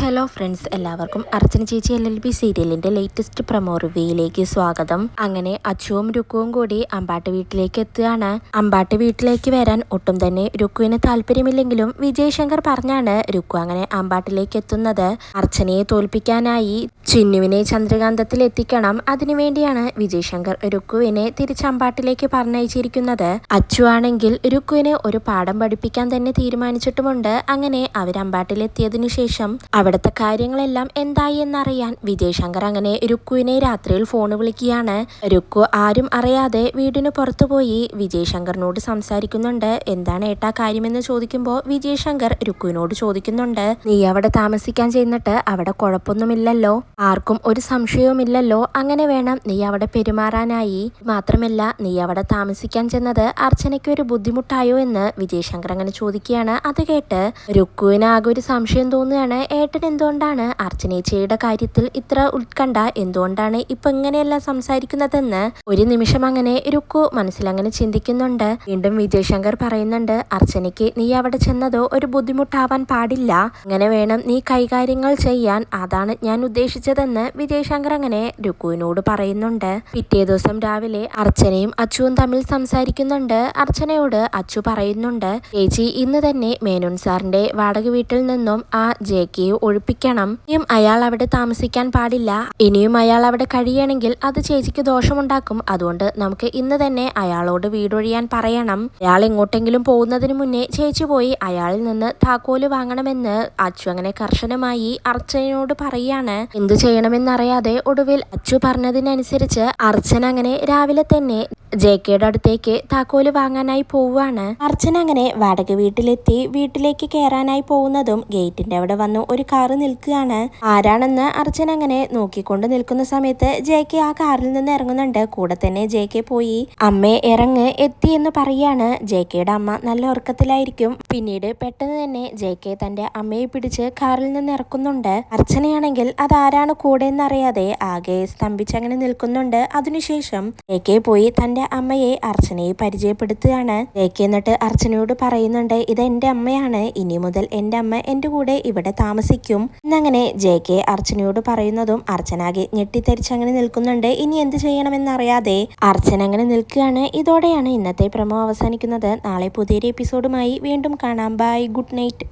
Hello friends, എല്ലാവർക്കും അർച്ചന ചേച്ചി LLB സീരിയലിന്റെ ലേറ്റസ്റ്റ് പ്രൊമോ റിവ്യൂയിലേക്ക് സ്വാഗതം. അങ്ങനെ അച്ചുവും രുക്കുവും കൂടി അമ്പാട്ട് വീട്ടിലേക്ക് എത്തുകയാണ്. അമ്പാട്ട് വീട്ടിലേക്ക് വരാൻ ഒട്ടും തന്നെ രുക്കുവിന് താല്പര്യമില്ലെങ്കിലും വിജയ് ശങ്കർ പറഞ്ഞാണ് രുക്കു അങ്ങനെ അമ്പാട്ടിലേക്ക് എത്തുന്നത്. അർച്ചനയെ തോൽപ്പിക്കാനായി ചിന്നുവിനെ ചന്ദ്രകാന്തത്തിൽ എത്തിക്കണം. അതിനുവേണ്ടിയാണ് വിജയ് ശങ്കർ രുക്കുവിനെ തിരിച്ച് അമ്പാട്ടിലേക്ക് പറഞ്ഞയച്ചിരിക്കുന്നത്. അച്ചു ആണെങ്കിൽ രുക്കുവിനെ ഒരു പാഠം പഠിപ്പിക്കാൻ തന്നെ തീരുമാനിച്ചിട്ടുമുണ്ട്. അങ്ങനെ അവർ അമ്പാട്ടിലെത്തിയതിനു ശേഷം അവിടുത്തെ കാര്യങ്ങളെല്ലാം എന്തായി എന്നറിയാൻ വിജയ് ശങ്കർ അങ്ങനെ രുക്കുവിനെ രാത്രിയിൽ ഫോൺ വിളിക്കുകയാണ്. രുക്കു ആരും അറിയാതെ വീടിന് പുറത്തുപോയി വിജയ് ശങ്കറിനോട് സംസാരിക്കുന്നുണ്ട്. എന്താണ് ഏട്ടാ കാര്യമെന്ന് ചോദിക്കുമ്പോൾ വിജയ് ശങ്കർ രുക്കുവിനോട് ചോദിക്കുന്നുണ്ട്, നീ അവിടെ താമസിക്കാൻ ചെന്നിട്ട് അവിടെ കുഴപ്പമൊന്നുമില്ലല്ലോ, ആർക്കും ഒരു സംശയവുമില്ലല്ലോ, അങ്ങനെ വേണം നീ അവിടെ പെരുമാറാനായി. മാത്രമല്ല നീ അവിടെ താമസിക്കാൻ ചെന്നത് അർച്ചനയ്ക്ക് ഒരു ബുദ്ധിമുട്ടായോ എന്ന് വിജയ് ശങ്കർ അങ്ങനെ ചോദിക്കുകയാണ്. അത് കേട്ട് രുക്കുവിന് ആകെ ഒരു സംശയം തോന്നുകയാണ്. ഏട്ടൻ എന്തുകൊണ്ടാണ് അർച്ചനേച്ചിയുടെ കാര്യത്തിൽ ഇത്ര ഉത്കണ്ഠ, എന്തുകൊണ്ടാണ് ഇപ്പൊ ഇങ്ങനെയെല്ലാം സംസാരിക്കുന്നതെന്ന് ഒരു നിമിഷം അങ്ങനെ രുക്കു മനസ്സിലങ്ങനെ ചിന്തിക്കുന്നുണ്ട്. വീണ്ടും വിജയ് ശങ്കർ പറയുന്നുണ്ട്, അർച്ചനയ്ക്ക് നീ അവിടെ ചെന്നതോ ഒരു ബുദ്ധിമുട്ടാവാൻ പാടില്ല, അങ്ങനെ വേണം നീ കൈകാര്യങ്ങൾ ചെയ്യാൻ, അതാണ് ഞാൻ ഉദ്ദേശിച്ചതെന്ന് വിജയ് ശങ്കർ അങ്ങനെ രുക്കുവിനോട് പറയുന്നുണ്ട്. പിറ്റേ ദിവസം രാവിലെ അർച്ചനയും അച്ചുവും തമ്മിൽ സംസാരിക്കുന്നുണ്ട്. അർച്ചനയോട് അച്ചു പറയുന്നുണ്ട്, ചേച്ചി ഇന്ന് തന്നെ മേനോൻ സാറിന്റെ വാടക വീട്ടിൽ നിന്നും ആ ജെകെയെ ഒഴിപ്പിക്കണം. ഇനിയും അയാൾ അവിടെ താമസിക്കാൻ പാടില്ല. ഇനിയും അയാൾ അവിടെ കഴിയണമെങ്കിൽ അത് ചേച്ചിക്ക് ദോഷമുണ്ടാക്കും. അതുകൊണ്ട് നമുക്ക് ഇന്ന് തന്നെ അയാളോട് വീടൊഴിയാൻ പറയണം. അയാൾ എങ്ങോട്ടെങ്കിലും പോകുന്നതിന് മുന്നേ ചേച്ചി പോയി അയാളിൽ നിന്ന് താക്കോല് വാങ്ങണമെന്ന് അച്ചു അങ്ങനെ കർശനമായി അർച്ചനയോട് പറയാണ്. എന്ത് ചെയ്യണമെന്നറിയാതെ ഒടുവിൽ അച്ചു പറഞ്ഞതിനനുസരിച്ച് അർച്ചന അങ്ങനെ രാവിലെ തന്നെ ജെകെയുടെ അടുത്തേക്ക് താക്കോല് വാങ്ങാനായി പോവുകയാണ്. അർച്ചന അങ്ങനെ വാടക വീട്ടിലെത്തി വീട്ടിലേക്ക് കയറാനായി പോകുന്നതും ഗേറ്റിന്റെ അവിടെ വന്നു ഒരു കാറ് നിൽക്കുകയാണ്. ആരാണെന്ന് അർച്ചന അങ്ങനെ നോക്കിക്കൊണ്ട് നിൽക്കുന്ന സമയത്ത് ജെകെ ആ കാറിൽ നിന്ന് ഇറങ്ങുന്നുണ്ട്. കൂടെ തന്നെ ജെകെ പോയി അമ്മേ ഇറങ്ങ് എത്തി എന്ന് പറയാണ്. ജെകെയുടെ അമ്മ നല്ല ഉറക്കത്തിലായിരിക്കും. പിന്നീട് പെട്ടെന്ന് തന്നെ ജെകെ തന്റെ അമ്മയെ പിടിച്ച് കാറിൽ നിന്ന് ഇറക്കുന്നുണ്ട്. അർച്ചനയാണെങ്കിൽ അതാരാണ് കൂടെ എന്നറിയാതെ ആകെ സ്തംഭിച്ചങ്ങനെ നിൽക്കുന്നുണ്ട്. അതിനുശേഷം ജെകെ പോയി തന്റെ അമ്മയെ അർച്ചനയെ പരിചയപ്പെടുത്തുകയാണ്. ജെകെ എന്നിട്ട് അർച്ചനയോട് പറയുന്നുണ്ട്, ഇത് എന്റെ അമ്മയാണ്, ഇനി മുതൽ എന്റെ അമ്മ എന്റെ കൂടെ ഇവിടെ താമസിക്കും എന്നങ്ങനെ ജെകെ അർച്ചനയോട് പറയുന്നതും അർച്ചനാകെ ഞെട്ടിത്തെറിച്ചങ്ങനെ നിൽക്കുന്നുണ്ട്. ഇനി എന്ത് ചെയ്യണമെന്നറിയാതെ അർച്ചന അങ്ങനെ നിൽക്കുകയാണ്. ഇതോടെയാണ് ഇന്നത്തെ പ്രമോ അവസാനിക്കുന്നത്. നാളെ പുതിയൊരു എപ്പിസോഡുമായി വീണ്ടും കാണാം. Bye, good night.